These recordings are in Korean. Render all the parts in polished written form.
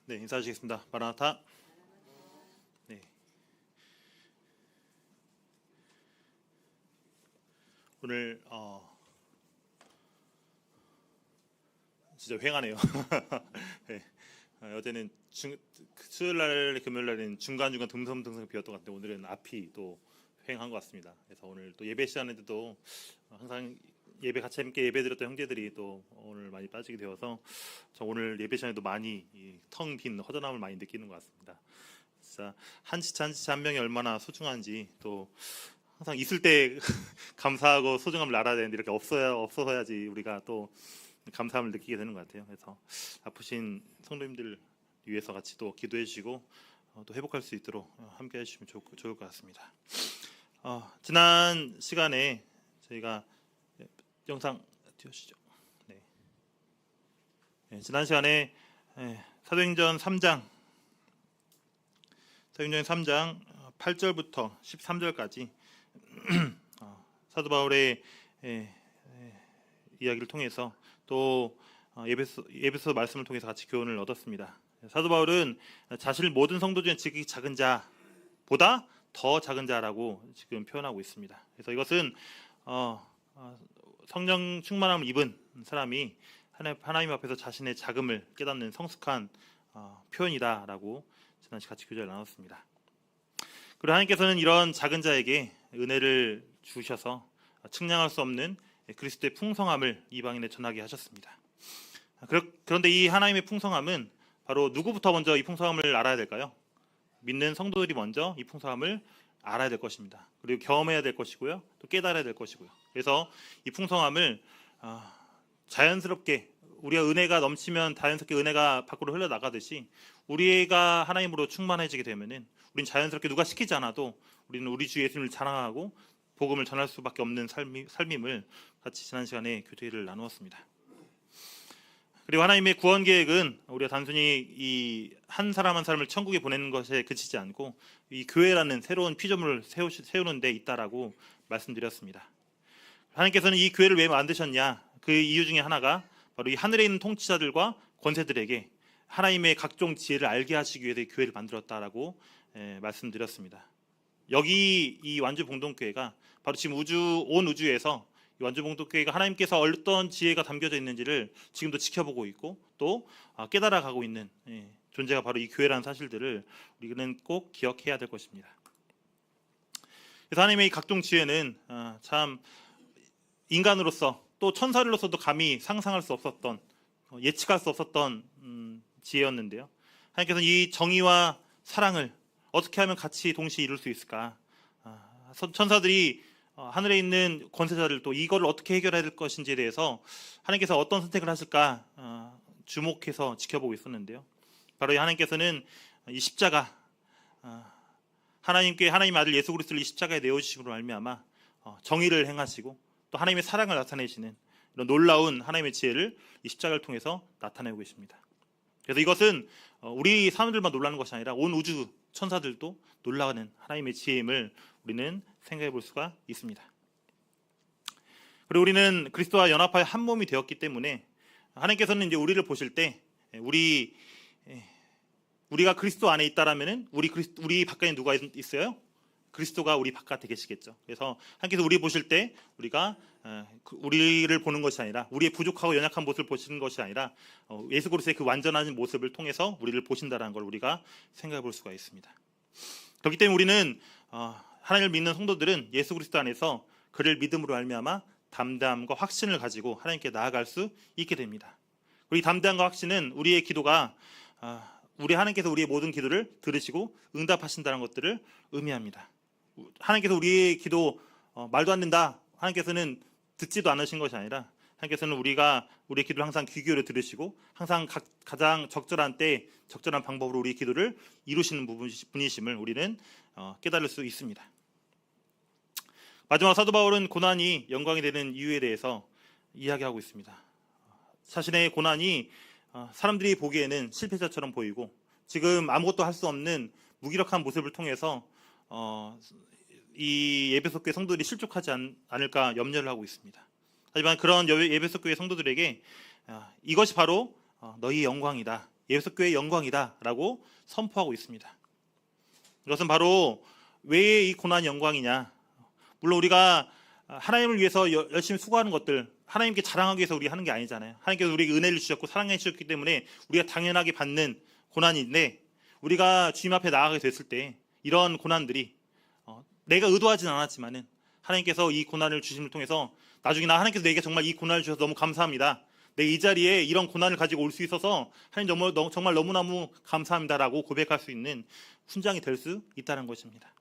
네, 인사드리겠습니다. 마라나타. 네. 오늘 진짜 휑하네요. 네. 어제는 수요일 날, 금요일 날은 중간중간 듬성듬성 비었던 것 같은데 오늘은 앞이 또 휑한 것 같습니다. 그래서 오늘 또 예배 시간에도 항상 예배 같이 함께 예배드렸던 형제들이 또 오늘 많이 빠지게 되어서 저 오늘 예배 시간에도 많이 텅 빈 허전함을 많이 느끼는 것 같습니다. 진짜 한 지체 한 명이 얼마나 소중한지 또 항상 있을 때 감사하고 소중함을 알아야 되는데 이렇게 없어야지 우리가 또 감사함을 느끼게 되는 것 같아요. 그래서 아프신 성도님들 위해서 같이 또 기도해 주시고 또 회복할 수 있도록 함께 해주시면 좋을 것 같습니다. 지난 시간에 저희가 영상 띄워주시죠. 네. 지난 시간에 사도행전 3장 8절부터 13절까지 사도 바울의 이야기를 통해서 또 에베소 말씀을 통해서 같이 교훈을 얻었습니다. 사도 바울은 자신을 모든 성도 중에 지극히 작은 자보다 더 작은 자라고 지금 표현하고 있습니다. 그래서 이것은 성령 충만함을 입은 사람이 하나님 앞에서 자신의 작음을 깨닫는 성숙한 표현이다라고 지난 시간 같이 교제를 나눴습니다. 그리고 하나님께서는 이런 작은 자에게 은혜를 주셔서 측량할 수 없는 그리스도의 풍성함을 이방인에 전하게 하셨습니다. 그런데 이 하나님의 풍성함은 바로 누구부터 먼저 이 풍성함을 알아야 될까요? 믿는 성도들이 먼저 이 풍성함을 알아야 될 것입니다. 그리고 경험해야 될 것이고요. 또 깨달아야 될 것이고요. 그래서 이 풍성함을 자연스럽게 우리가 은혜가 넘치면 자연스럽게 은혜가 밖으로 흘러나가듯이 우리가 하나님으로 충만해지게 되면은 우리는 자연스럽게 누가 시키지 않아도 우리는 우리 주 예수님을 자랑하고 복음을 전할 수밖에 없는 삶임을 같이 지난 시간에 교제를 나누었습니다. 그리고 하나님의 구원 계획은 우리가 단순히 이 한 사람 한 사람을 천국에 보내는 것에 그치지 않고 이 교회라는 새로운 피조물을 세우는 데 있다라고 말씀드렸습니다. 하나님께서는 이 교회를 왜 만드셨냐? 그 이유 중에 하나가 바로 이 하늘에 있는 통치자들과 권세들에게 하나님의 각종 지혜를 알게 하시기 위해서 이 교회를 만들었다라고 말씀드렸습니다. 여기 이 완주봉동교회가 바로 지금 온 우주에서 이 완주봉동교회가 하나님께서 어떤 지혜가 담겨져 있는지를 지금도 지켜보고 있고 또 깨달아가고 있는 존재가 바로 이 교회라는 사실들을 우리는 꼭 기억해야 될 것입니다. 그래서 하나님의 이 각종 지혜는 참 인간으로서 또 천사로서도 감히 상상할 수 없었던 예측할 수 없었던 지혜였는데요. 하나님께서는 이 정의와 사랑을 어떻게 하면 같이 동시에 이룰 수 있을까? 천사들이 하늘에 있는 권세자들 또 이거를 어떻게 해결해야 될 것인지에 대해서 하나님께서 어떤 선택을 하실까 주목해서 지켜보고 있었는데요. 바로 하나님께서는 이 십자가 하나님께 하나님 아들 예수 그리스도를 이 십자가에 내어주심으로 말미암아 정의를 행하시고 또 하나님의 사랑을 나타내시는 이런 놀라운 하나님의 지혜를 이 십자가를 통해서 나타내고 계십니다. 그래서 이것은 우리 사람들만 놀라는 것이 아니라 온 우주 천사들도 놀라는 하나님의 지혜임을 우리는 생각해 볼 수가 있습니다. 그리고 우리는 그리스도와 연합하여 한 몸이 되었기 때문에 하나님께서는 이제 우리를 보실 때 우리가 그리스도 안에 있다라면은 우리 바깥에 누가 있어요? 그리스도가 우리 바깥에 계시겠죠. 그래서 하나님께서 우리 보실 때 우리가 우리를 보는 것이 아니라 우리의 부족하고 연약한 모습을 보시는 것이 아니라 예수 그리스도의 그 완전한 모습을 통해서 우리를 보신다는 걸 우리가 생각해 볼 수가 있습니다. 그렇기 때문에 우리는 하나님을 믿는 성도들은 예수 그리스도 안에서 그를 믿음으로 말미암아 담대함과 확신을 가지고 하나님께 나아갈 수 있게 됩니다. 우리 담대함과 확신은 우리의 기도가 우리 하나님께서 우리의 모든 기도를 들으시고 응답하신다는 것들을 의미합니다. 하나님께서 우리의 기도 말도 안 된다. 하나님께서는 듣지도 않으신 것이 아니라 하나님께서는 우리의 기도를 항상 귀 기울여 들으시고 항상 가장 적절한 때 적절한 방법으로 우리의 기도를 이루시는 분이심을 우리는 깨달을 수 있습니다. 마지막 사도 바울은 고난이 영광이 되는 이유에 대해서 이야기하고 있습니다. 자신의 고난이 사람들이 보기에는 실패자처럼 보이고 지금 아무것도 할 수 없는 무기력한 모습을 통해서 이 에베소 교회 성도들이 실족하지 않을까 염려를 하고 있습니다. 하지만 그런 에베소 교회 성도들에게 이것이 바로 너희의 영광이다. 에베소 교회의 영광이다라고 선포하고 있습니다. 이것은 바로 왜 이 고난이 영광이냐? 물론 우리가 하나님을 위해서 열심히 수고하는 것들, 하나님께 자랑하기 위해서 우리가 하는 게 아니잖아요. 하나님께서 우리에게 은혜를 주셨고 사랑해 주셨기 때문에 우리가 당연하게 받는 고난인데, 우리가 주님 앞에 나아가게 됐을 때 이런 고난들이 내가 의도하진 않았지만은 하나님께서 이 고난을 주심을 통해서 나중에 하나님께서 내게 정말 이 고난을 주셔서 너무 감사합니다. 내 이 자리에 이런 고난을 가지고 올 수 있어서 하나님 정말 너무너무 감사합니다라고 고백할 수 있는 훈장이 될 수 있다는 것입니다.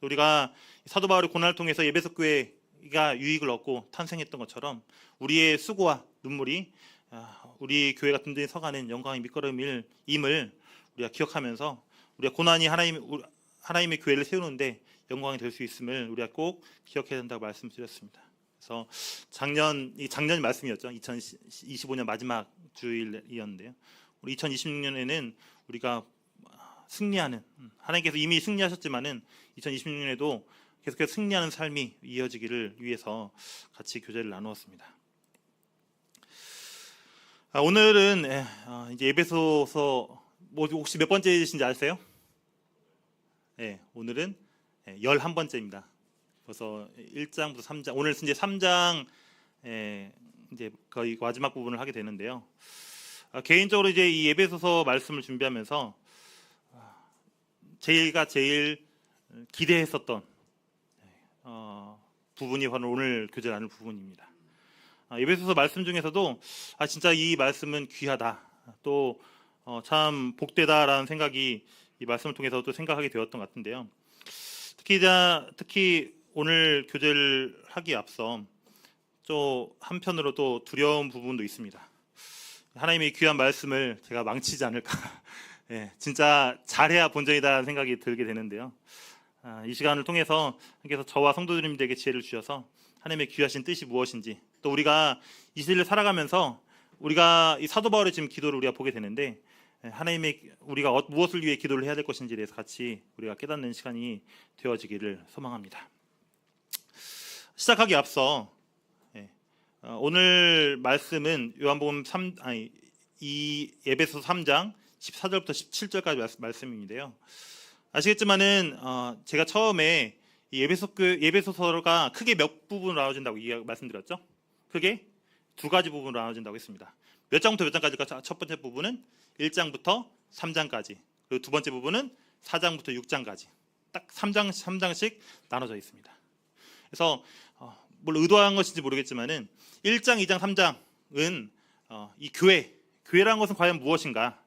우리가 사도 바울의 고난을 통해서 에베소 교회가 유익을 얻고 탄생했던 것처럼 우리의 수고와 눈물이 우리 교회가 든든히 서가는 영광의 밑거름임을 우리가 기억하면서 우리가 고난이 하나님의 교회를 세우는데 영광이 될 수 있음을 우리가 꼭 기억해야 된다고 말씀드렸습니다. 그래서 작년 말씀이었죠. 2025년 마지막 주일이었는데요. 우리 2026년에는 우리가 승리하는, 하나님께서 이미 승리하셨지만은 2026년에도 계속해서 승리하는 삶이 이어지기를 위해서 같이 교제를 나누었습니다. 오늘은 이제 에베소서 혹시 몇 번째이신지 아세요? 네, 오늘은 11번째입니다. 그래서 1장부터 3장, 오늘 이제 3장 이제 거의 마지막 부분을 하게 되는데요. 개인적으로 이제 이 에베소서 말씀을 준비하면서 제일 기대했었던 부분이 바로 오늘 교제 나눌 부분입니다. 에베소서 말씀 중에서도 진짜 이 말씀은 귀하다, 또 참 복되다라는 생각이 이 말씀을 통해서 또 생각하게 되었던 것 같은데요. 특히 오늘 교제를 하기에 앞서 또 한편으로 또 두려운 부분도 있습니다. 하나님의 귀한 말씀을 제가 망치지 않을까, 진짜 잘해야 본전이다라는 생각이 들게 되는데요. 이 시간을 통해서 하나님께서 저와 성도들에게 지혜를 주셔서 하나님의 귀하신 뜻이 무엇인지, 또 우리가 이 시대를 살아가면서 우리가 이 사도 바울의 지금 기도를 우리가 보게 되는데, 우리가 무엇을 위해 기도를 해야 될 것인지에 대해서 같이 우리가 깨닫는 시간이 되어지기를 소망합니다. 시작하기 앞서 오늘 말씀은 요한복음 이 에베소서 3장 14절부터 17절까지 말씀인데요. 아시겠지만은 제가 처음에 이 에베소서가 크게 몇 부분으로 나눠진다고 말씀드렸죠. 크게 두 가지 부분으로 나눠진다고 했습니다. 몇 장부터 몇 장까지가 첫 번째 부분은 1장부터 3장까지, 그리고 두 번째 부분은 4장부터 6장까지 딱 3장씩 나눠져 있습니다. 그래서 뭘 의도한 것인지 모르겠지만은 1장, 2장, 3장은 이 교회라는 것은 과연 무엇인가?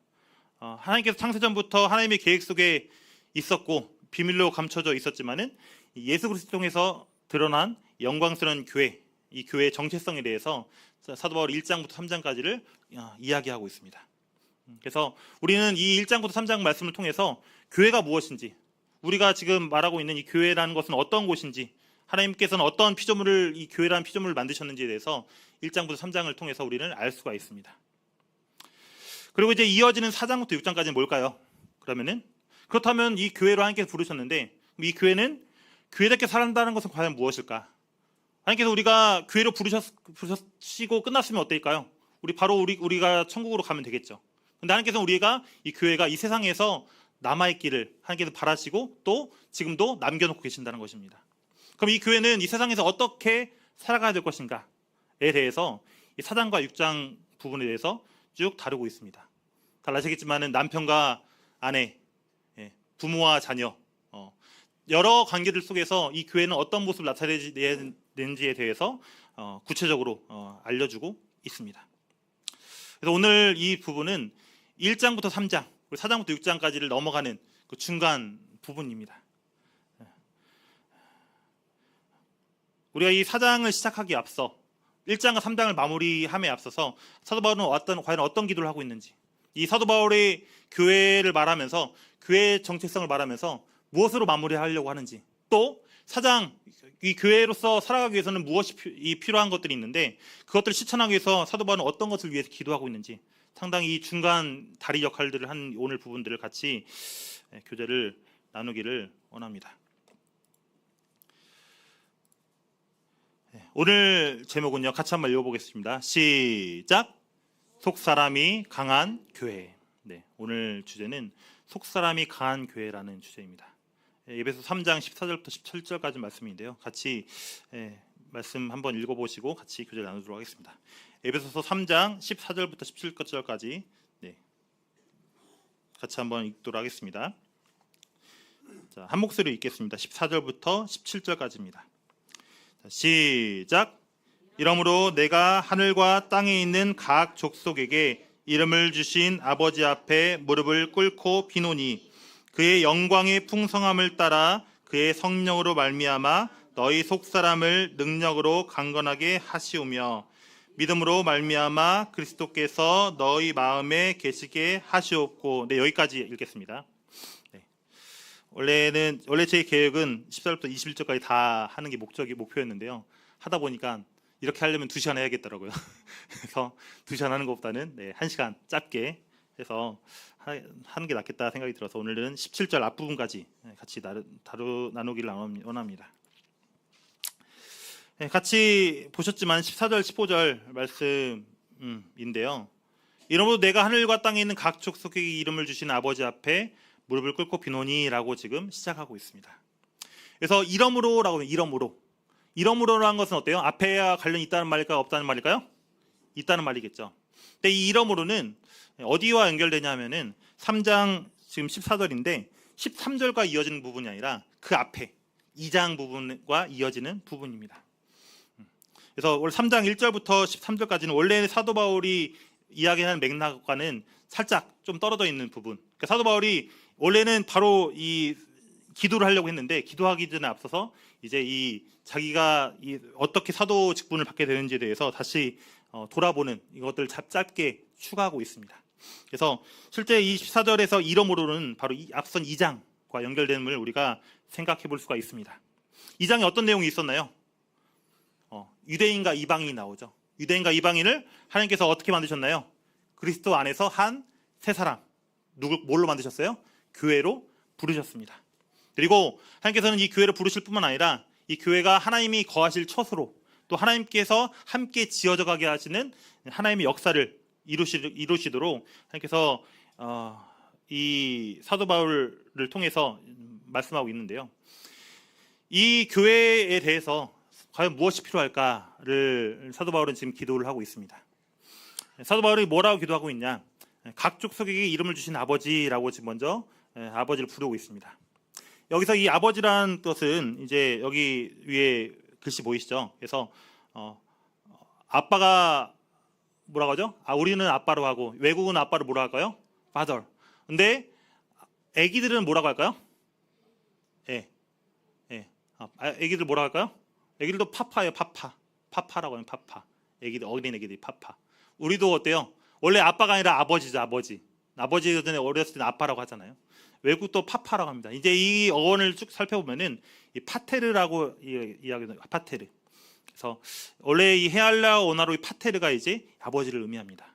하나님께서 창세전부터 하나님의 계획 속에 있었고 비밀로 감춰져 있었지만은 예수 그리스도 통해서 드러난 영광스러운 교회, 이 교회의 정체성에 대해서 사도 바울 1장부터 3장까지를 이야기하고 있습니다. 그래서 우리는 이 1장부터 3장 말씀을 통해서 교회가 무엇인지, 우리가 지금 말하고 있는 이 교회라는 것은 어떤 곳인지, 하나님께서는 어떤 피조물을, 이 교회라는 피조물을 만드셨는지에 대해서 1장부터 3장을 통해서 우리는 알 수가 있습니다. 그리고 이제 이어지는 4장부터 6장까지는 뭘까요? 그렇다면 이 교회로 하나님께서 부르셨는데 이 교회는 교회답게 살아간다는 것은 과연 무엇일까? 하나님께서 우리가 교회로 부르시고 끝났으면 어떨까요? 우리가 천국으로 가면 되겠죠. 근데 하나님께서는 우리가 이 교회가 이 세상에서 남아있기를 하나님께서 바라시고 또 지금도 남겨놓고 계신다는 것입니다. 그럼 이 교회는 이 세상에서 어떻게 살아가야 될 것인가에 대해서 이 4장과 6장 부분에 대해서 쭉 다루고 있습니다. 잘 아시겠지만은 남편과 아내, 부모와 자녀, 여러 관계들 속에서 이 교회는 어떤 모습을 나타내는지에 대해서 구체적으로 알려주고 있습니다. 그래서 오늘 이 부분은 1장부터 3장, 그리고 4장부터 6장까지를 넘어가는 그 중간 부분입니다. 우리가 이 4장을 시작하기에 앞서 1장과 3장을 마무리함에 앞서서 사도 바울은 과연 어떤 기도를 하고 있는지, 이 사도 바울의 교회를 말하면서 교회의 정체성을 말하면서 무엇으로 마무리하려고 하는지, 또 4장 이 교회로서 살아가기 위해서는 무엇이 필요한 것들이 있는데 그것들을 실천하기 위해서 사도 바울은 어떤 것을 위해서 기도하고 있는지, 상당히 이 중간 다리 역할들을 한 오늘 부분들을 같이 교제를 나누기를 원합니다. 오늘 제목은요, 같이 한번 읽어보겠습니다. 시작. 속사람이 강한 교회. 네, 오늘 주제는 속사람이 강한 교회라는 주제입니다. 에베소 3장 14절부터 17절까지 말씀인데요. 같이 말씀 한번 읽어보시고 같이 교제를 나누도록 하겠습니다. 에베소서 3장 14절부터 17절까지 같이 한번 읽도록 하겠습니다. 자, 한 목소리 읽겠습니다. 14절부터 17절까지입니다. 시작. 이러므로 내가 하늘과 땅에 있는 각 족속에게 이름을 주신 아버지 앞에 무릎을 꿇고 비노니 그의 영광의 풍성함을 따라 그의 성령으로 말미암아 너희 속사람을 능력으로 강건하게 하시오며 믿음으로 말미암아 그리스도께서 너희 마음에 계시게 하시옵고. 네, 여기까지 읽겠습니다. 네. 원래 제 계획은 14절부터 21절까지 다 하는 게 목표였는데요. 하다 보니까 이렇게 하려면 2시간 해야겠더라고요. 그래서 2시간 하는 것보다는 1시간 짧게 해서 하는 게 낫겠다 생각이 들어서 오늘은 17절 앞부분까지 같이 나누기를 원합니다. 같이 보셨지만 14절 15절 말씀인데요. 이러므로 내가 하늘과 땅에 있는 각 족속에게 이름을 주신 아버지 앞에 무릎을 꿇고 비노니라고 지금 시작하고 있습니다. 그래서 이러므로라고 하면 이러므로라는 것은 어때요? 앞에와 관련이 있다는 말일까요? 없다는 말일까요? 있다는 말이겠죠. 근데 이 이러므로는 어디와 연결되냐면은 3장 지금 14절인데 13절과 이어지는 부분이 아니라 그 앞에 2장 부분과 이어지는 부분입니다. 그래서 원래 3장 1절부터 13절까지는 원래 사도 바울이 이야기하는 맥락과는 살짝 좀 떨어져 있는 부분. 그러니까 사도 바울이 원래는 바로 이 기도를 하려고 했는데 기도하기 전에 앞서서 이제 자기가 어떻게 사도 직분을 받게 되는지에 대해서 다시 돌아보는 이것들을 짧게 추가하고 있습니다. 그래서 실제 이 14절에서 이러므로는 바로 앞선 2장과 연결됨을 우리가 생각해 볼 수가 있습니다. 2장에 어떤 내용이 있었나요? 유대인과 이방인이 나오죠. 유대인과 이방인을 하나님께서 어떻게 만드셨나요? 그리스도 안에서 한 세 사람, 뭘로 만드셨어요? 교회로 부르셨습니다. 그리고 하나님께서는 이 교회를 부르실 뿐만 아니라 이 교회가 하나님이 거하실 처소로 또 하나님께서 함께 지어져 가게 하시는 하나님의 역사를 이루시도록 하나님께서 이 사도 바울을 통해서 말씀하고 있는데요. 이 교회에 대해서 과연 무엇이 필요할까를 사도 바울은 지금 기도를 하고 있습니다. 사도 바울이 뭐라고 기도하고 있냐? 각 족속에게 이름을 주신 아버지라고 지금 먼저 아버지를 부르고 있습니다. 여기서 이 아버지라는 뜻은 이제 여기 위에 글씨 보이시죠? 그래서 아빠가 뭐라고 하죠? 우리는 아빠로 하고 외국은 아빠를 뭐라고 할까요? father. 근데 애기들은 뭐라고 할까요? 애기들 뭐라고 할까요? 애기들도 파파예요. 파파라고 하면 파파. 애기들, 어린 애기들이 파파. 우리도 어때요? 원래 아빠가 아니라 아버지죠. 아버지 전에 어렸을 때는 아빠라고 하잖아요. 외국도 파파라고 합니다. 이제 이 어원을 쭉 살펴보면은 이 파테르라고 이야기는 파테르. 그래서 원래 이 헤알라 언어로 이 파테르가 이제 아버지를 의미합니다.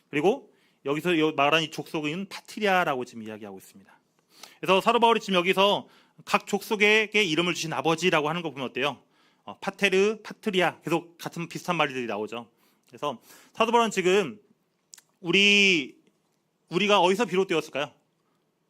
그리고 여기서 말한 이 족속은 파트리아라고 지금 이야기하고 있습니다. 그래서 사도 바울이 지금 여기서 각 족속에게 이름을 주신 아버지라고 하는 거 보면 어때요? 파테르, 파트리아 계속 같은 비슷한 말들이 나오죠. 그래서 사도 바울은 지금 우리가 어디서 비롯되었을까요?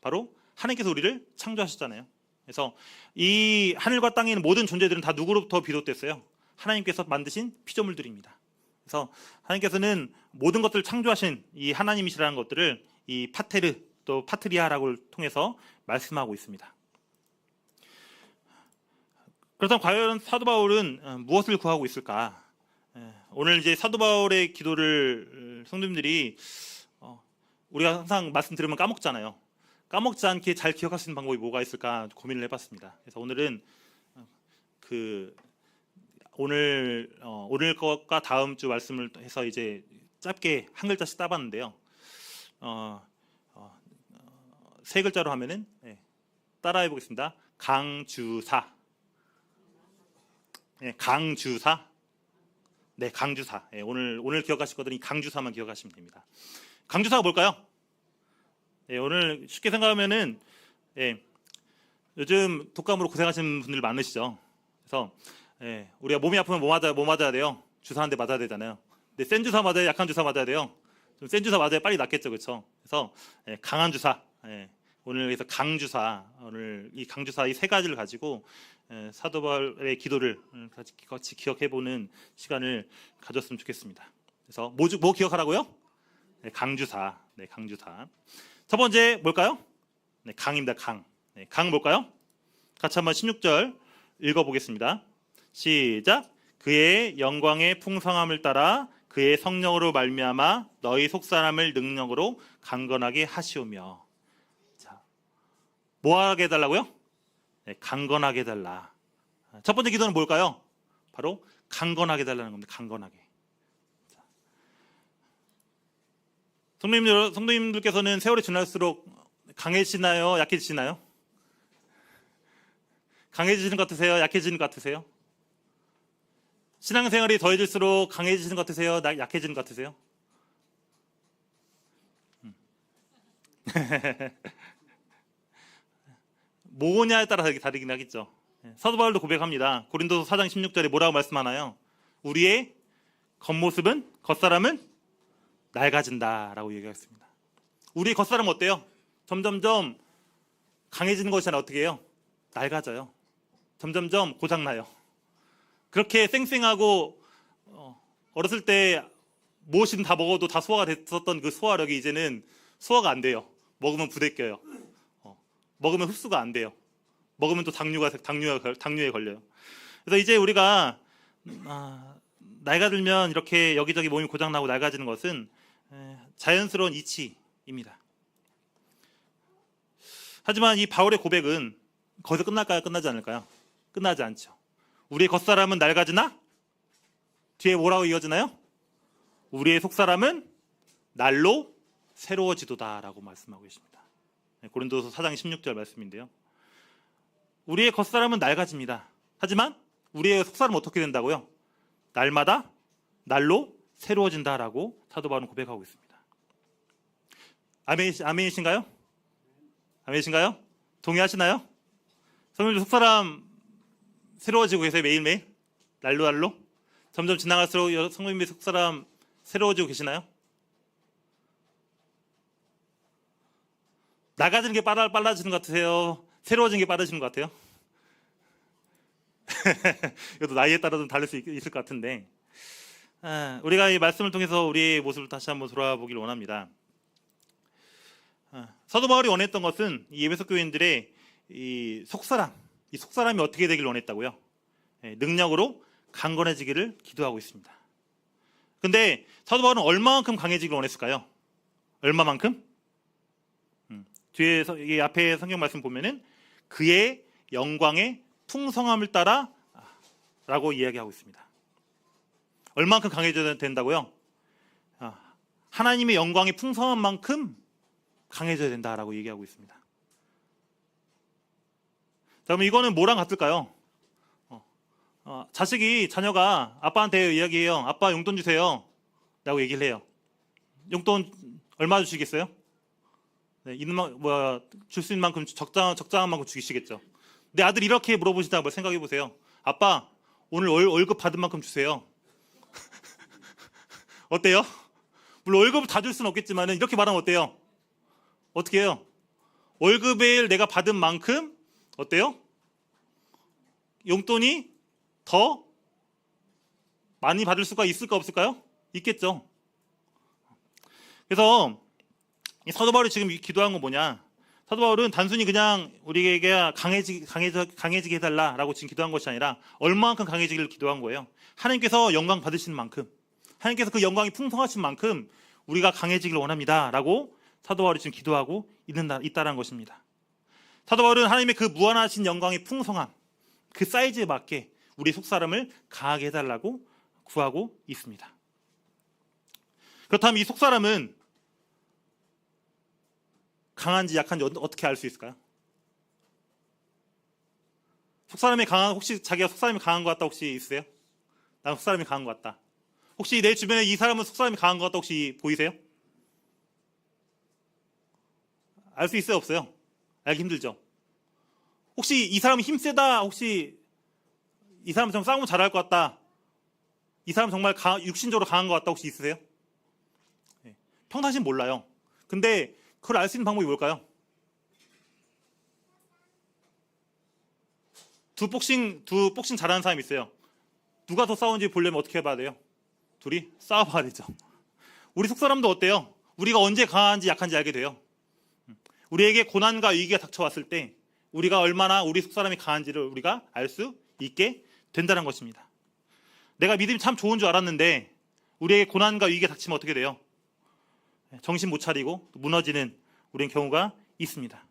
바로 하나님께서 우리를 창조하셨잖아요. 그래서 이 하늘과 땅에 있는 모든 존재들은 다 누구로부터 비롯됐어요? 하나님께서 만드신 피조물들입니다. 그래서 하나님께서는 모든 것들을 창조하신 이 하나님이시라는 것들을 이 파테르 또 파트리아라고 통해서 말씀하고 있습니다. 그렇다면 과연 사도 바울은 무엇을 구하고 있을까? 오늘 이제 사도 바울의 기도를 성도님들이 우리가 항상 말씀 들으면 까먹잖아요. 까먹지 않게 잘 기억할 수 있는 방법이 뭐가 있을까 고민을 해봤습니다. 그래서 오늘은 오늘 것과 다음 주 말씀을 해서 이제 짧게 한 글자씩 따봤는데요. 세 글자로 하면은 따라해 보겠습니다. 강주사. 강주사. 네, 강주사. 오늘 기억하실 것들은 이 강주사만 기억하시면 됩니다. 강주사가 뭘까요? 오늘 쉽게 생각하면은 요즘 독감으로 고생하시는 분들 많으시죠. 그래서 우리가 몸이 아프면 뭐 맞아야 돼요? 주사 한 대 맞아야 되잖아요. 근데 센 주사 맞아야 약한 주사 맞아야 돼요? 좀 센 주사 맞아야 빨리 낫겠죠, 그렇죠? 그래서 강한 주사, 오늘 그래서 강주사, 오늘 이 강주사 이 세 가지를 가지고 사도 바울의 기도를 같이 기억해보는 시간을 가졌으면 좋겠습니다. 그래서 뭐 기억하라고요? 강주사, 강주사. 첫 번째 뭘까요? 강입니다. 강. 강 뭘까요? 같이 한번 16절 읽어보겠습니다. 시작. 그의 영광의 풍성함을 따라 그의 성령으로 말미암아 너희 속사람을 능력으로 강건하게 하시오며. 자, 뭐하게 해달라고요? 강건하게 해달라. 첫 번째 기도는 뭘까요? 바로 강건하게 해달라는 겁니다. 강건하게. 성도님들께서는 세월이 지날수록 강해지나요? 약해지시나요? 강해지시는 것 같으세요? 약해지는 것 같으세요? 신앙생활이 더해질수록 강해지시는 것 같으세요? 약해지는 것 같으세요? 뭐냐에 따라 다르긴 하겠죠. 사도 바울도 고백합니다. 고린도서 4장 16절에 뭐라고 말씀하나요? 우리의 겉사람은 낡아진다라고 얘기했습니다. 우리의 겉사람은 어때요? 점점점 강해지는 것이 어떻게 해요? 낡아져요. 점점점 고장나요. 그렇게 쌩쌩하고 어렸을 때 무엇이든 다 먹어도 다 소화가 됐었던 그 소화력이 이제는 소화가 안 돼요. 먹으면 부대껴요. 먹으면 흡수가 안 돼요. 먹으면 또 당뇨에 걸려요. 그래서 이제 우리가 나이가 들면 이렇게 여기저기 몸이 고장나고 낡아지는 것은 자연스러운 이치입니다. 하지만 이 바울의 고백은 거기서 끝날까요? 끝나지 않을까요? 끝나지 않죠. 우리의 겉사람은 낡아지나? 뒤에 뭐라고 이어지나요? 우리의 속사람은 날로 새로워지도다 라고 말씀하고 있습니다. 고린도서 4장 16절 말씀인데요. 우리의 겉사람은 낡아집니다. 하지만 우리의 속사람은 어떻게 된다고요? 날마다 날로 새로워진다라고 사도 바울은 고백하고 있습니다. 아멘이신가요? 아멘이신가요? 동의하시나요? 성도님들 속사람 새로워지고 계세요? 매일매일? 날로? 점점 지나갈수록 성도님의 속사람 새로워지고 계시나요? 나가지는 게 빨라지는 것 같으세요? 새로워지는 게 빠르신 것 같아요? 이것도 나이에 따라 좀 다를 수 있을 것 같은데 우리가 이 말씀을 통해서 우리의 모습을 다시 한번 돌아보길 원합니다. 사도 바울이 원했던 것은 이 에베소 교인들의 이 속사람이 어떻게 되길 원했다고요? 능력으로 강건해지기를 기도하고 있습니다. 근데 사도 바울은 얼마만큼 강해지기를 원했을까요? 얼마만큼? 뒤에 이 앞에 성경 말씀 보면은 그의 영광의 풍성함을 따라 라고 이야기하고 있습니다. 얼마만큼 강해져야 된다고요? 하나님의 영광의 풍성한 만큼 강해져야 된다라고 얘기하고 있습니다. 자, 그럼 이거는 뭐랑 같을까요? 자녀가 아빠한테 이야기해요. 아빠 용돈 주세요 라고 얘기를 해요. 용돈 얼마 주시겠어요? 줄 수 있는 만큼 적당한 만큼 주시겠죠. 내 아들이 이렇게 물어보시다 한번 생각해 보세요. 아빠 오늘 월급 받은 만큼 주세요. 어때요? 물론 월급을 다 줄 수는 없겠지만 이렇게 말하면 어때요? 어떻게 해요? 월급을 내가 받은 만큼 어때요? 용돈이 더 많이 받을 수가 있을까 없을까요? 있겠죠. 그래서 사도 바울이 지금 기도한 건 뭐냐? 사도 바울은 단순히 그냥 우리에게 강해지게 해달라라고 지금 기도한 것이 아니라 얼마만큼 강해지기를 기도한 거예요. 하나님께서 영광 받으시는 만큼, 하나님께서 그 영광이 풍성하신 만큼 우리가 강해지기를 원합니다라고 사도 바울이 지금 기도하고 있다는 것입니다. 사도 바울은 하나님의 그 무한하신 영광의 풍성함, 그 사이즈에 맞게 우리 속사람을 강하게 해달라고 구하고 있습니다. 그렇다면 이 속사람은 강한지 약한지 어떻게 알 수 있을까요? 혹시 자기가 속사람이 강한 것 같다 혹시 있으세요? 난 속사람이 강한 것 같다. 혹시 내 주변에 이 사람은 속사람이 강한 것 같다 혹시 보이세요? 알 수 있어요? 없어요? 알기 힘들죠? 혹시 이 사람이 힘세다, 혹시 이 사람 정말 싸움을 잘할 것 같다, 이 사람 정말 육신적으로 강한 것 같다 혹시 있으세요? 평상시는 몰라요. 근데 그걸 알 수 있는 방법이 뭘까요? 두 복싱 잘하는 사람이 있어요. 누가 더 싸우는지 보려면 어떻게 해봐야 돼요? 둘이 싸워봐야 되죠. 우리 속사람도 어때요? 우리가 언제 강한지 약한지 알게 돼요. 우리에게 고난과 위기가 닥쳐왔을 때 우리가 얼마나 우리 속사람이 강한지를 우리가 알 수 있게 된다는 것입니다. 내가 믿음이 참 좋은 줄 알았는데 우리에게 고난과 위기가 닥치면 어떻게 돼요? 정신 못 차리고 무너지는 우리의 경우가 있습니다.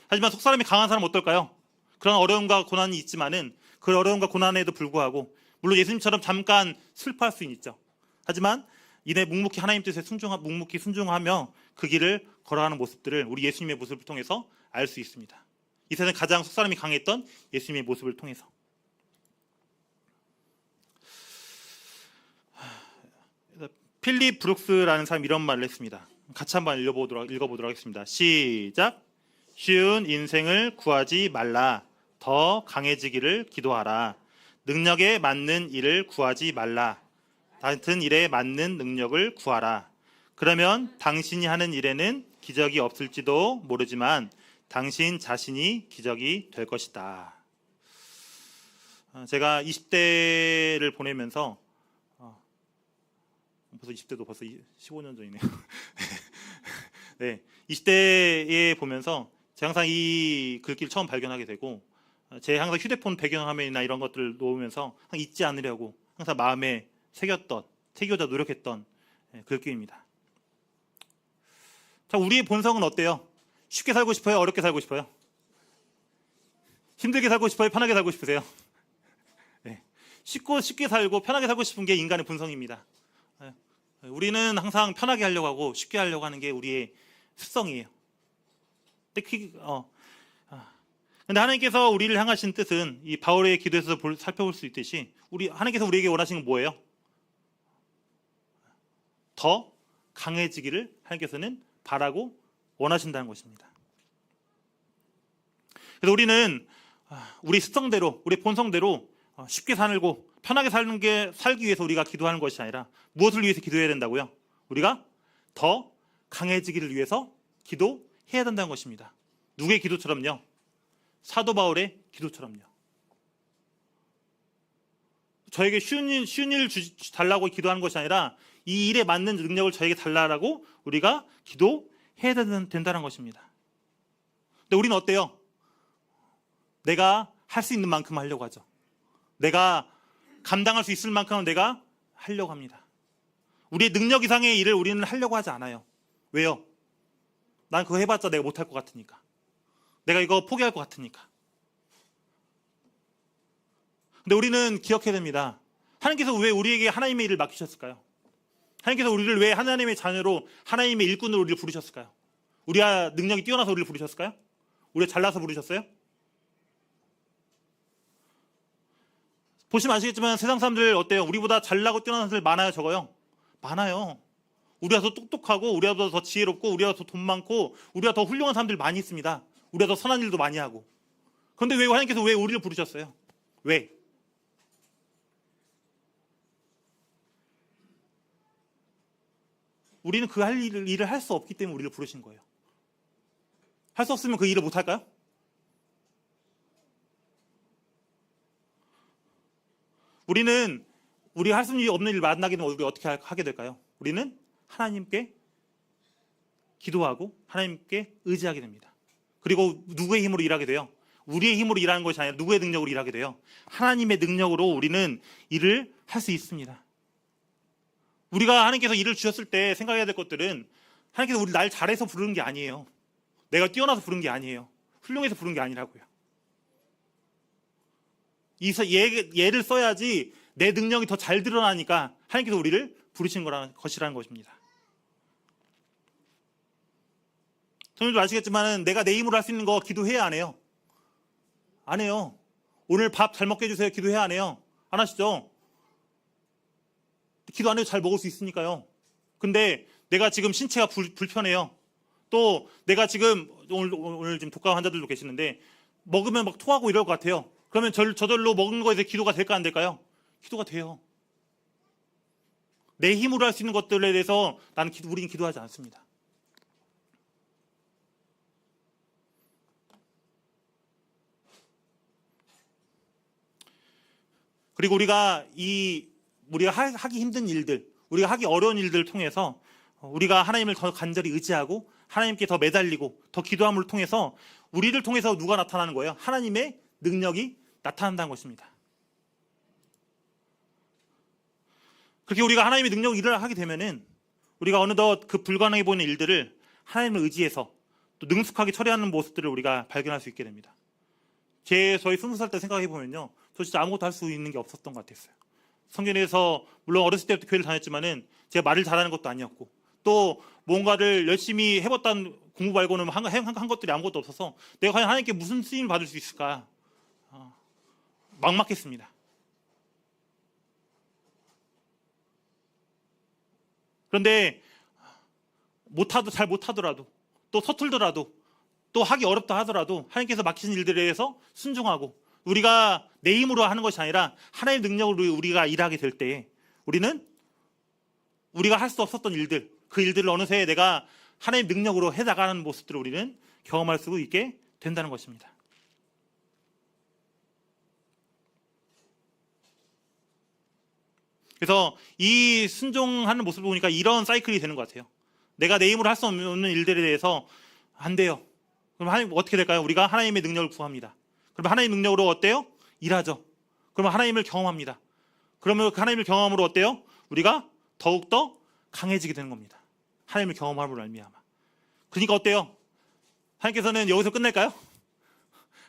하지만 속사람이 강한 사람은 어떨까요? 그런 어려움과 고난이 있지만은 그 어려움과 고난에도 불구하고 물론 예수님처럼 잠깐 슬퍼할 수는 있죠. 하지만 이내 묵묵히 하나님 뜻에 묵묵히 순종하며 그 길을 걸어가는 모습들을 우리 예수님의 모습을 통해서 알 수 있습니다. 이 세상 가장 속사람이 강했던 예수님의 모습을 통해서. 필립 브룩스라는 사람이 이런 말을 했습니다. 같이 한번 읽어보도록 하겠습니다. 시작. 쉬운 인생을 구하지 말라. 더 강해지기를 기도하라. 능력에 맞는 일을 구하지 말라. 같은 일에 맞는 능력을 구하라. 그러면 당신이 하는 일에는 기적이 없을지도 모르지만 당신 자신이 기적이 될 것이다. 제가 20대를 보내면서 벌써 20대도 벌써 15년 전이네요. 네, 20대에 보면서 제가 항상 이 글귀를 처음 발견하게 되고 제 항상 휴대폰 배경화면이나 이런 것들을 놓으면서 항상 잊지 않으려고 항상 마음에 새겨자 노력했던 글귀입니다. 자, 우리의 본성은 어때요? 쉽게 살고 싶어요? 어렵게 살고 싶어요? 힘들게 살고 싶어요? 편하게 살고 싶으세요? 네. 쉽게 살고 편하게 살고 싶은 게 인간의 본성입니다. 우리는 항상 편하게 하려고 하고 쉽게 하려고 하는 게 우리의 습성이에요. 근데 하나님께서 우리를 향하신 뜻은 이 바울의 기도에서 살펴볼 수 있듯이 하나님께서 우리에게 원하시는 건 뭐예요? 더 강해지기를 하나님께서는 바라고 원하신다는 것입니다. 그래서 우리는 우리 습성대로, 우리 본성대로 쉽게 살고 편하게 살기 위해서 우리가 기도하는 것이 아니라 무엇을 위해서 기도해야 된다고요? 우리가 더 강해지기를 위해서 기도해야 된다는 것입니다. 누구의 기도처럼요? 사도 바울의 기도처럼요. 저에게 쉬운 일 달라고 기도하는 것이 아니라 이 일에 맞는 능력을 저에게 달라고 우리가 기도해야 된다는 것입니다. 근데 우리는 어때요? 내가 할 수 있는 만큼 하려고 하죠. 내가 감당할 수 있을 만큼은 내가 하려고 합니다. 우리의 능력 이상의 일을 우리는 하려고 하지 않아요. 왜요? 난 그거 해봤자 내가 못할 것 같으니까. 내가 이거 포기할 것 같으니까. 근데 우리는 기억해야 됩니다. 하나님께서 왜 우리에게 하나님의 일을 맡기셨을까요? 하나님께서 우리를 왜 하나님의 자녀로 하나님의 일꾼으로 우리를 부르셨을까요? 우리가 능력이 뛰어나서 우리를 부르셨을까요? 우리가 잘나서 부르셨어요? 보시면 아시겠지만 세상 사람들 어때요? 우리보다 잘나고 뛰어난 사람들 많아요, 적어요? 많아요. 우리가 더 똑똑하고 우리가 더 지혜롭고 우리가 더 돈 많고 우리가 더 훌륭한 사람들 많이 있습니다. 우리가 더 선한 일도 많이 하고. 그런데 왜 하나님께서 왜 우리를 부르셨어요? 왜? 우리는 그 일을 할 수 없기 때문에 우리를 부르신 거예요. 할 수 없으면 그 일을 못 할까요? 우리는 우리가 할 수 없는 일을 만나게 되면 우리가 어떻게 하게 될까요? 우리는 하나님께 기도하고 하나님께 의지하게 됩니다. 그리고 누구의 힘으로 일하게 돼요? 우리의 힘으로 일하는 것이 아니라 누구의 능력으로 일하게 돼요? 하나님의 능력으로 우리는 일을 할 수 있습니다. 우리가 하나님께서 일을 주셨을 때 생각해야 될 것들은 하나님께서 우리 날 잘해서 부르는 게 아니에요. 내가 뛰어나서 부른 게 아니에요. 훌륭해서 부른 게 아니라고요. 얘를 써야지 내 능력이 더 잘 드러나니까 하나님께서 우리를 부르신 것이라는 것입니다. 선생님도 아시겠지만 내가 내 힘으로 할 수 있는 거 기도해야 안 해요? 안 해요. 오늘 밥 잘 먹게 해주세요. 기도해야 안 해요? 안 하시죠? 기도 안 해도 잘 먹을 수 있으니까요. 근데 내가 지금 신체가 불편해요. 또 내가 지금 오늘 지금 독감 환자들도 계시는데 먹으면 막 토하고 이럴 것 같아요. 그러면 저절로 먹은 거에 대해 기도가 될까 안 될까요? 기도가 돼요. 내 힘으로 할 수 있는 것들에 대해서 우리는 기도하지 않습니다. 그리고 우리가 하기 힘든 일들, 우리가 하기 어려운 일들을 통해서 우리가 하나님을 더 간절히 의지하고 하나님께 더 매달리고 더 기도함을 통해서 우리를 통해서 누가 나타나는 거예요? 하나님의 능력이 나타난다는 것입니다. 그렇게 우리가 하나님의 능력 일을 하게 되면은 우리가 어느덧 그 불가능해 보이는 일들을 하나님을 의지해서 또 능숙하게 처리하는 모습들을 우리가 발견할 수 있게 됩니다. 저희 20살 때 생각해 보면요, 저 진짜 아무것도 할 수 있는 게 없었던 것 같았어요. 성경에서 물론 어렸을 때부터 교회를 다녔지만은 제가 말을 잘하는 것도 아니었고 또 뭔가를 열심히 해봤다는 공부 말고는 한 것들이 아무것도 없어서 내가 과연 하나님께 무슨 쓰임을 받을 수 있을까 막막했습니다. 그런데 잘 못하더라도 또 서툴더라도 또 하기 어렵다 하더라도 하나님께서 맡기신 일들에 대해서 순종하고 우리가 내 힘으로 하는 것이 아니라 하나님의 능력으로 우리가 일하게 될 때에 우리는 우리가 할 수 없었던 일들, 그 일들을 어느새 내가 하나님의 능력으로 해나가는 모습들을 우리는 경험할 수 있게 된다는 것입니다. 그래서 이 순종하는 모습을 보니까 이런 사이클이 되는 것 같아요. 내가 내 힘으로 할 수 없는 일들에 대해서 안 돼요. 그럼 하나님 어떻게 될까요? 우리가 하나님의 능력을 구합니다. 그러면 하나님의 능력으로 어때요? 일하죠. 그러면 하나님을 경험합니다. 그러면 그 하나님을 경험으로 어때요? 우리가 더욱더 강해지게 되는 겁니다. 하나님을 경험함으로 말미암아. 그러니까 어때요? 하나님께서는 여기서 끝낼까요?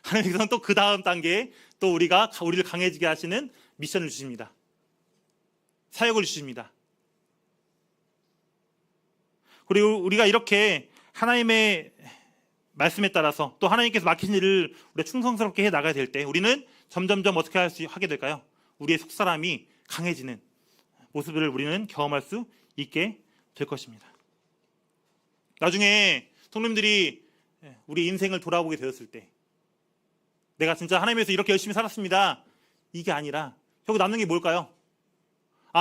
하나님께서는 또 그 다음 단계에 또 우리를 강해지게 하시는 미션을 주십니다. 사역을 주십니다. 그리고 우리가 이렇게 하나님의 말씀에 따라서 또 하나님께서 맡기신 일을 우리가 충성스럽게 해 나가야 될 때 우리는 점점점 어떻게 하게 될까요? 우리의 속사람이 강해지는 모습을 우리는 경험할 수 있게 될 것입니다. 나중에 성도님들이 우리 인생을 돌아보게 되었을 때 내가 진짜 하나님에서 이렇게 열심히 살았습니다. 이게 아니라 결국 남는 게 뭘까요?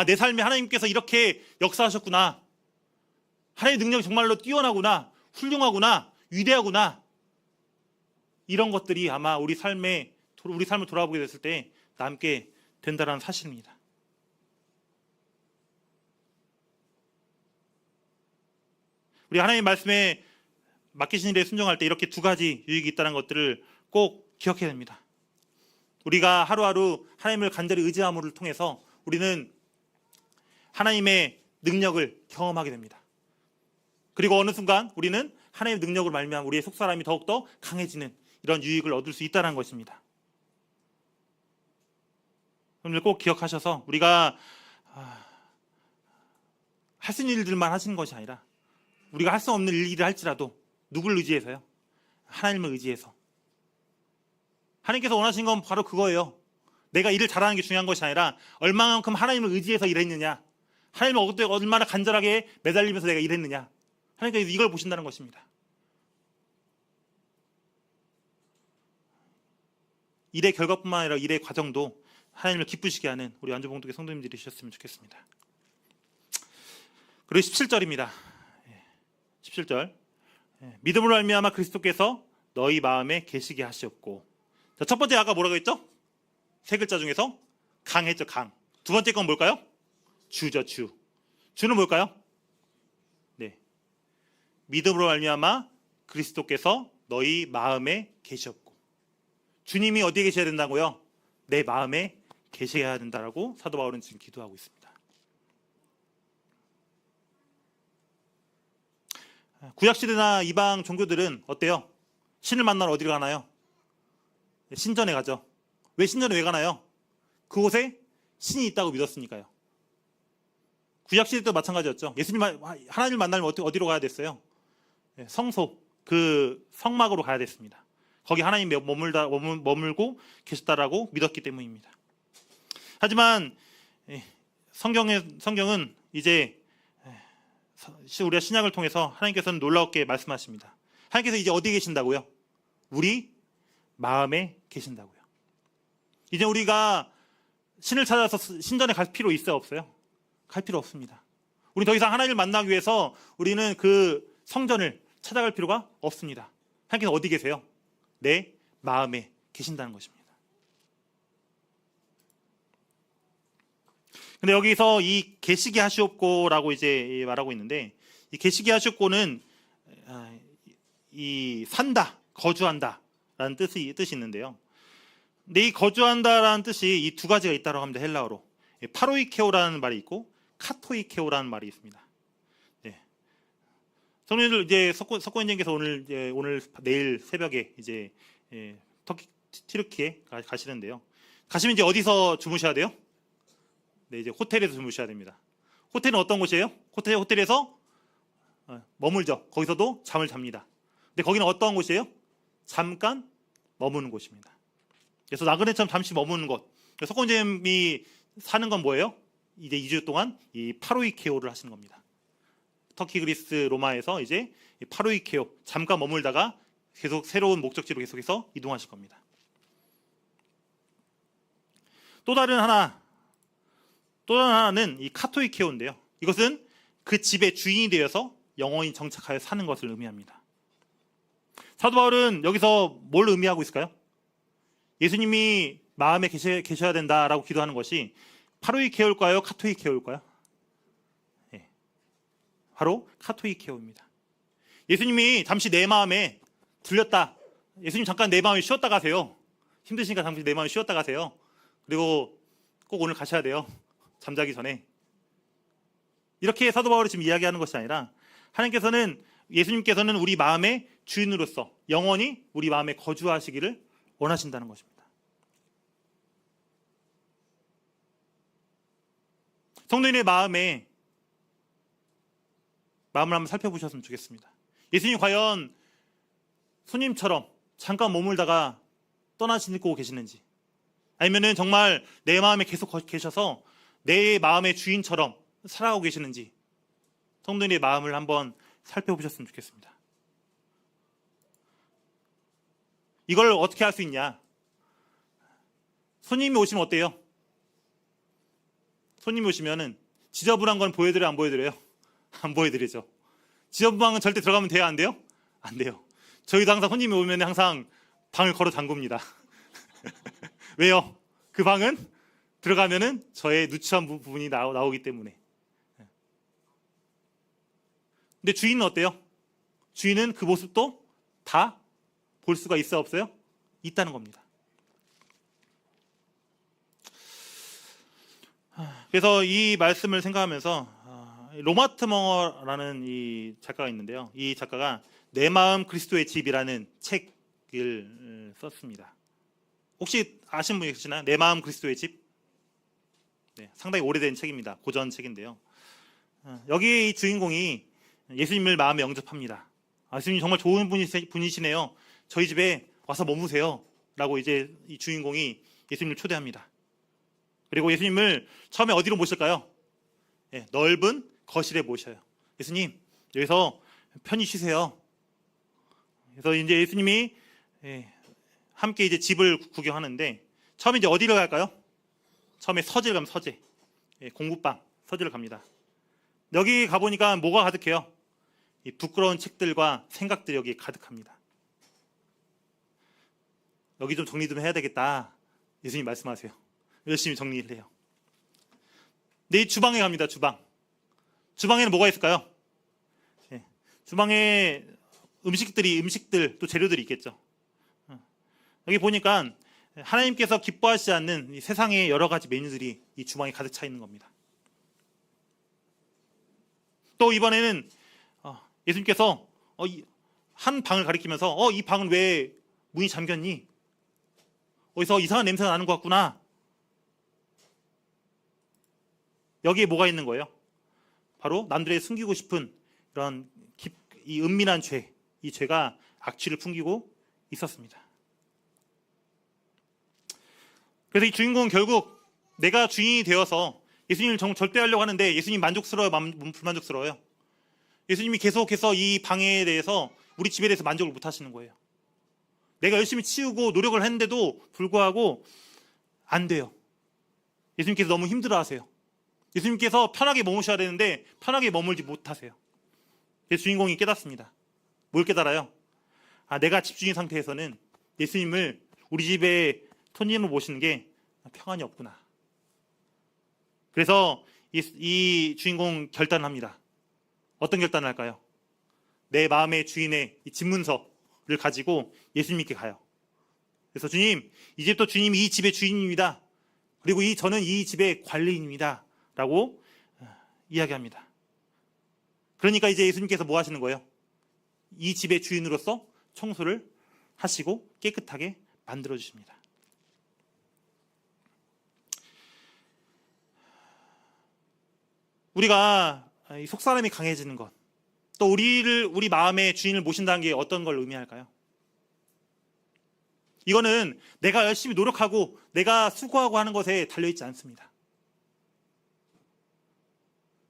내 삶에 하나님께서 이렇게 역사하셨구나. 하나님의 능력이 정말로 뛰어나구나. 훌륭하구나. 위대하구나. 이런 것들이 아마 우리 삶을 돌아보게 됐을 때 남게 된다는 사실입니다. 우리 하나님 말씀에 맡기신 일에 순종할 때 이렇게 두 가지 유익이 있다는 것들을 꼭 기억해야 됩니다. 우리가 하루하루 하나님을 간절히 의지함을 통해서 우리는 하나님의 능력을 경험하게 됩니다. 그리고 어느 순간 우리는 하나님의 능력을 말미암아 우리의 속사람이 더욱더 강해지는 이런 유익을 얻을 수 있다는 것입니다. 오늘 꼭 기억하셔서 우리가 할 수 있는 일들만 하시는 것이 아니라 우리가 할 수 없는 일을 할지라도 누굴 의지해서요? 하나님을 의지해서. 하나님께서 원하시는 건 바로 그거예요. 내가 일을 잘하는 게 중요한 것이 아니라 얼마만큼 하나님을 의지해서 일했느냐, 하나님을 얼마나 간절하게 매달리면서 내가 일했느냐, 하나님께서 이걸 보신다는 것입니다. 일의 결과뿐만 아니라 일의 과정도 하나님을 기쁘시게 하는 우리 완주봉독의 성도님들이 되셨으면 좋겠습니다. 그리고 17절입니다. 17절. 믿음으로 말미암아 그리스도께서 너희 마음에 계시게 하셨고. 자, 첫 번째 아까 뭐라고 했죠? 세 글자 중에서 강했죠, 강. 두 번째 건 뭘까요? 주죠, 주. 주는 뭘까요? 네. 믿음으로 말미암아 그리스도께서 너희 마음에 계셨고. 주님이 어디에 계셔야 된다고요? 내 마음에 계셔야 된다라고 사도 바울은 지금 기도하고 있습니다. 구약시대나 이방 종교들은 어때요? 신을 만나러 어디로 가나요? 신전에 가죠. 왜 신전에 왜 가나요? 그곳에 신이 있다고 믿었으니까요. 구약시대도 마찬가지였죠. 하나님을 만나려면 어디로 가야 됐어요? 성소, 그 성막으로 가야 됐습니다. 거기 하나님이 머물고 계셨다라고 믿었기 때문입니다. 하지만 성경은 이제 우리가 신약을 통해서 하나님께서는 놀랍게 말씀하십니다. 하나님께서 이제 어디에 계신다고요? 우리 마음에 계신다고요. 이제 우리가 신을 찾아서 신전에 갈 필요 있어요, 없어요? 갈 필요 없습니다. 우리 더 이상 하나님을 만나기 위해서 우리는 그 성전을 찾아갈 필요가 없습니다. 하나님께서 어디 계세요? 내 마음에 계신다는 것입니다. 근데 여기서 이 계시게 하시옵고라고 이제 말하고 있는데, 이 계시게 하시옵고는 이 산다, 거주한다라는 뜻이 있는데요. 근데 이 거주한다라는 뜻이 이 두 가지가 있다고 합니다. 헬라어로 파로이케오라는 말이 있고 카토이케오라는 말이 있습니다. 네. 성도님들 이제 석고현님께서 오늘 내일 새벽에 이제 터키 튀르키에 가시는데요. 가시면 이제 어디서 주무셔야 돼요? 네, 이제 호텔에서 주무셔야 됩니다. 호텔은 어떤 곳이에요? 호텔에서 머물죠. 거기서도 잠을 잡니다. 근데 거기는 어떤 곳이에요? 잠깐 머무는 곳입니다. 그래서 나그네처럼 잠시 머무는 곳. 석고현님이 사는 건 뭐예요? 이제 2주 동안 이 파로이케오를 하시는 겁니다. 터키, 그리스, 로마에서 이제 파로이케오 잠깐 머물다가 계속 새로운 목적지로 계속해서 이동하실 겁니다. 또 다른 하나는 이 카토이케오인데요. 이것은 그 집의 주인이 되어서 영원히 정착하여 사는 것을 의미합니다. 사도 바울은 여기서 뭘 의미하고 있을까요? 예수님이 마음에 계셔야 된다라고 기도하는 것이 파로이케오일까요? 카토이케오일까요? 네. 바로 카토이케오입니다. 예수님이 잠시 내 마음에 들렸다. 예수님 잠깐 내 마음에 쉬었다 가세요. 힘드시니까 잠시 내 마음에 쉬었다 가세요. 그리고 꼭 오늘 가셔야 돼요. 잠자기 전에. 이렇게 사도 바울이 지금 이야기하는 것이 아니라 예수님께서는 우리 마음의 주인으로서 영원히 우리 마음에 거주하시기를 원하신다는 것입니다. 성도인의 마음을 한번 살펴보셨으면 좋겠습니다. 예수님 과연 손님처럼 잠깐 머물다가 떠나시고 계시는지, 아니면은 정말 내 마음에 계속 계셔서 내 마음의 주인처럼 살아가고 계시는지 성도인의 마음을 한번 살펴보셨으면 좋겠습니다. 이걸 어떻게 할 수 있냐? 손님이 오시면 어때요? 손님이 오시면은 지저분한 건 보여드려요, 안 보여드려요? 안 보여드리죠. 지저분한 건 절대 들어가면 돼요, 안 돼요? 안 돼요. 저희도 항상 손님이 오면 항상 방을 걸어 잠굽니다. 왜요? 그 방은 들어가면은 저의 누추한 부분이 나오기 때문에. 근데 주인은 어때요? 주인은 그 모습도 다 볼 수가 있어 없어요? 있다는 겁니다. 그래서 이 말씀을 생각하면서 로마트머라는 이 작가가 있는데요. 이 작가가 내 마음 그리스도의 집이라는 책을 썼습니다. 혹시 아시는 분이 계시나요? 내 마음 그리스도의 집? 네, 상당히 오래된 책입니다. 고전 책인데요. 여기 이 주인공이 예수님을 마음에 영접합니다. 예수님 정말 좋은 분이시네요. 저희 집에 와서 머무세요. 라고 이제 이 주인공이 예수님을 초대합니다. 그리고 예수님을 처음에 어디로 모실까요? 네, 넓은 거실에 모셔요. 예수님, 여기서 편히 쉬세요. 그래서 이제 예수님이 함께 이제 집을 구경하는데, 처음에 이제 어디로 갈까요? 처음에 서재를 가면 서재. 공부방, 서재를 갑니다. 여기 가보니까 뭐가 가득해요? 이 부끄러운 책들과 생각들이 여기 가득합니다. 여기 좀 정리 좀 해야 되겠다. 예수님 말씀하세요. 열심히 정리를 해요. 근데 이 주방에 갑니다. 주방에는 뭐가 있을까요? 주방에 음식들 또 재료들이 있겠죠. 여기 보니까 하나님께서 기뻐하시지 않는 이 세상의 여러 가지 메뉴들이 이 주방에 가득 차 있는 겁니다. 또 이번에는 예수님께서 한 방을 가리키면서 이 방은 왜 문이 잠겼니? 어디서 이상한 냄새가 나는 것 같구나. 여기에 뭐가 있는 거예요? 바로 남들에게 숨기고 싶은 이런 이 은밀한 죄, 이 죄가 악취를 풍기고 있었습니다. 그래서 이 주인공은 결국 내가 주인이 되어서 예수님을 절대하려고 하는데 예수님 만족스러워요, 불만족스러워요? 예수님이 계속해서 이 방에 대해서, 우리 집에 대해서 만족을 못 하시는 거예요. 내가 열심히 치우고 노력을 했는데도 불구하고 안 돼요. 예수님께서 너무 힘들어하세요. 예수님께서 편하게 머무셔야 되는데 편하게 머물지 못하세요. 주인공이 깨닫습니다. 뭘 깨달아요? 내가 집주인 상태에서는 예수님을 우리 집에 손님으로 모시는 게 평안이 없구나. 그래서 이 주인공 결단을 합니다. 어떤 결단을 할까요? 내 마음의 주인의 이 집문서를 가지고 예수님께 가요. 그래서 주님, 이 집도 주님이 이 집의 주인입니다. 그리고 저는 이 집의 관리인입니다. 라고 이야기합니다. 그러니까 이제 예수님께서 뭐 하시는 거예요? 이 집의 주인으로서 청소를 하시고 깨끗하게 만들어 주십니다. 우리가 속사람이 강해지는 것, 또 우리 마음의 주인을 모신다는 게 어떤 걸 의미할까요? 이거는 내가 열심히 노력하고 내가 수고하고 하는 것에 달려있지 않습니다.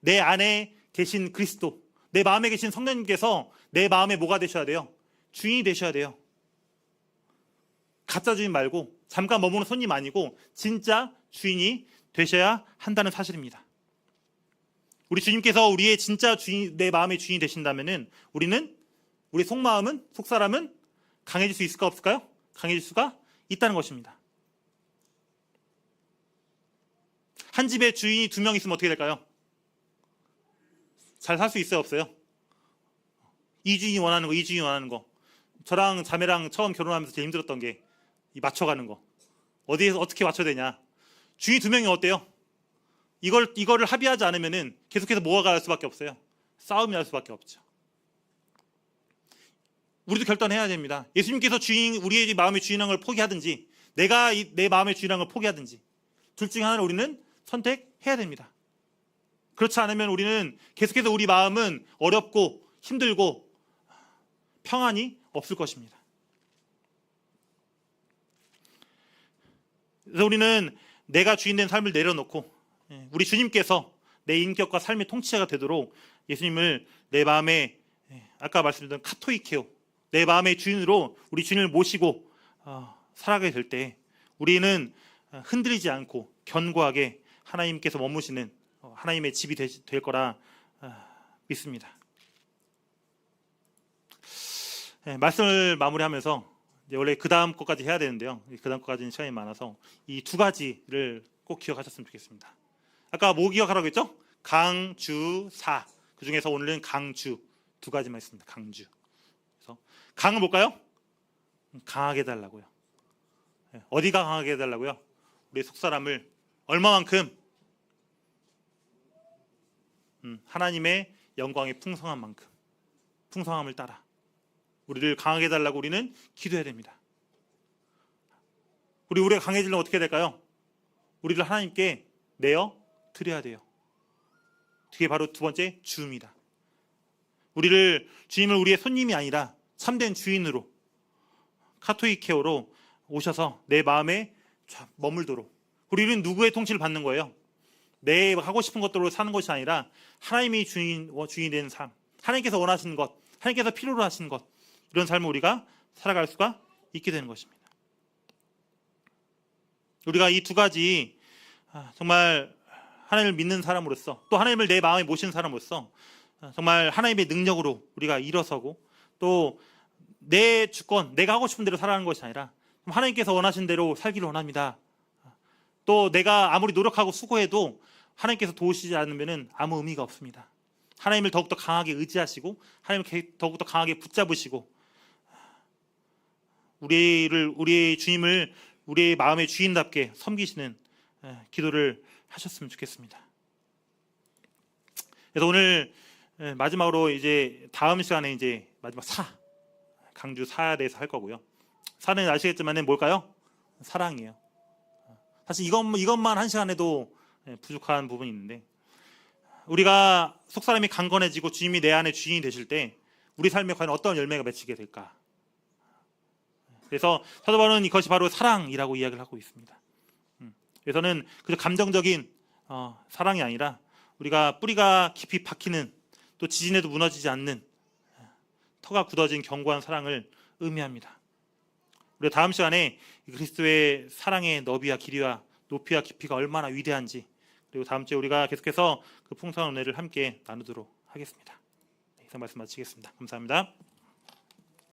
내 안에 계신 그리스도, 내 마음에 계신 성령님께서 내 마음에 뭐가 되셔야 돼요? 주인이 되셔야 돼요. 가짜 주인 말고 잠깐 머무는 손님 아니고 진짜 주인이 되셔야 한다는 사실입니다. 우리 주님께서 우리의 진짜 주인, 내 마음의 주인이 되신다면은 우리 속마음은, 속사람은 강해질 수 있을까 없을까요? 강해질 수가 있다는 것입니다. 한 집에 주인이 2명 있으면 어떻게 될까요? 잘 살 수 있어요, 없어요? 이 주인이 원하는 거, 이 주인이 원하는 거. 저랑 자매랑 처음 결혼하면서 제일 힘들었던 게 이 맞춰가는 거. 어디에서 어떻게 맞춰야 되냐. 주인이 2명이 어때요? 이거를 합의하지 않으면은 계속해서 뭐가 갈 수밖에 없어요. 싸움이 날 수밖에 없죠. 우리도 결단해야 됩니다. 예수님께서 우리의 마음의 주인한 걸 포기하든지 내가 내 마음의 주인한 걸 포기하든지 둘 중에 하나를 우리는 선택해야 됩니다. 그렇지 않으면 우리는 계속해서 우리 마음은 어렵고 힘들고 평안이 없을 것입니다. 그래서 우리는 내가 주인된 삶을 내려놓고 우리 주님께서 내 인격과 삶의 통치자가 되도록 예수님을 내 마음에 아까 말씀드린 카토이케오, 내 마음의 주인으로 우리 주님을 모시고 살아가게 될 때 우리는 흔들리지 않고 견고하게 하나님께서 머무시는 하나님의 집이 될 거라 믿습니다. 말씀을 마무리하면서 원래 그 다음 것까지 해야 되는데요. 그 다음 것까지는 시간이 많아서 이 2가지를 꼭 기억하셨으면 좋겠습니다. 아까 뭐 기억하라고 했죠? 강, 주, 사. 그 중에서 오늘은 강주 2가지만 있습니다. 강주. 그래서 강은 뭘까요? 강하게 해달라고요. 어디가 강하게 해달라고요? 우리 속사람을 얼마만큼? 하나님의 영광의 풍성한 만큼, 풍성함을 따라 우리를 강하게 해달라고 우리는 기도해야 됩니다. 우리가 강해지려면 어떻게 해야 될까요? 우리를 하나님께 내어 드려야 돼요. 그게 바로 2번째 주입니다. 주님을 우리의 손님이 아니라 참된 주인으로 카토이케오로 오셔서 내 마음에 머물도록. 우리는 누구의 통치를 받는 거예요? 내 하고 싶은 것대로 사는 것이 아니라 하나님이 주인이 된 삶, 하나님께서 원하시는 것, 하나님께서 필요로 하시는 것, 이런 삶을 우리가 살아갈 수가 있게 되는 것입니다. 우리가 이 2가지 정말 하나님을 믿는 사람으로서 또 하나님을 내 마음에 모시는 사람으로서 정말 하나님의 능력으로 우리가 일어서고 또 내 주권, 내가 하고 싶은 대로 살아가는 것이 아니라 하나님께서 원하신 대로 살기를 원합니다. 또 내가 아무리 노력하고 수고해도 하나님께서 도우시지 않으면 아무 의미가 없습니다. 하나님을 더욱더 강하게 의지하시고 하나님을 더욱더 강하게 붙잡으시고 우리의 주님을 우리의 마음의 주인답게 섬기시는 기도를 하셨으면 좋겠습니다. 그래서 오늘 마지막으로 이제 다음 시간에 이제 마지막 강주 사에 대해서 할 거고요. 사는 아시겠지만 뭘까요? 사랑이에요. 사실 이것만 한 시간에도 부족한 부분이 있는데 우리가 속사람이 강건해지고 주님이 내 안에 주인이 되실 때 우리 삶에 과연 어떤 열매가 맺히게 될까? 그래서 사도 바울은 이것이 바로 사랑이라고 이야기를 하고 있습니다. 그래서는 그저 감정적인 사랑이 아니라 우리가 뿌리가 깊이 박히는 또 지진에도 무너지지 않는 터가 굳어진 견고한 사랑을 의미합니다. 우리가 다음 시간에 그리스도의 사랑의 너비와 길이와 높이와 깊이가 얼마나 위대한지 그리고 다음 주에 우리가 계속해서 그 풍성한 은혜를 함께 나누도록 하겠습니다. 이상 말씀 마치겠습니다. 감사합니다.